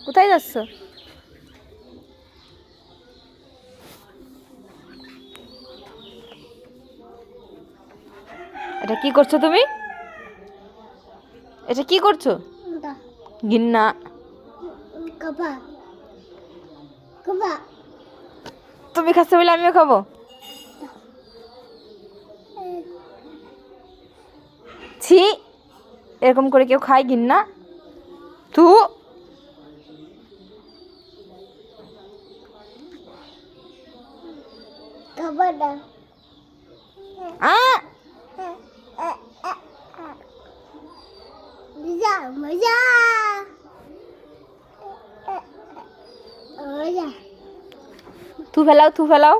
কোথায় যাচ্ছ? এটা কি করছো তুমি? এটা কি করছো? গিন্না তুমি খাচ্ছ বলে আমিও খাবো? ছি, এরকম করে কেউ খায় গিন্না? তু আ থু ফেলাও, থু ফেলাও।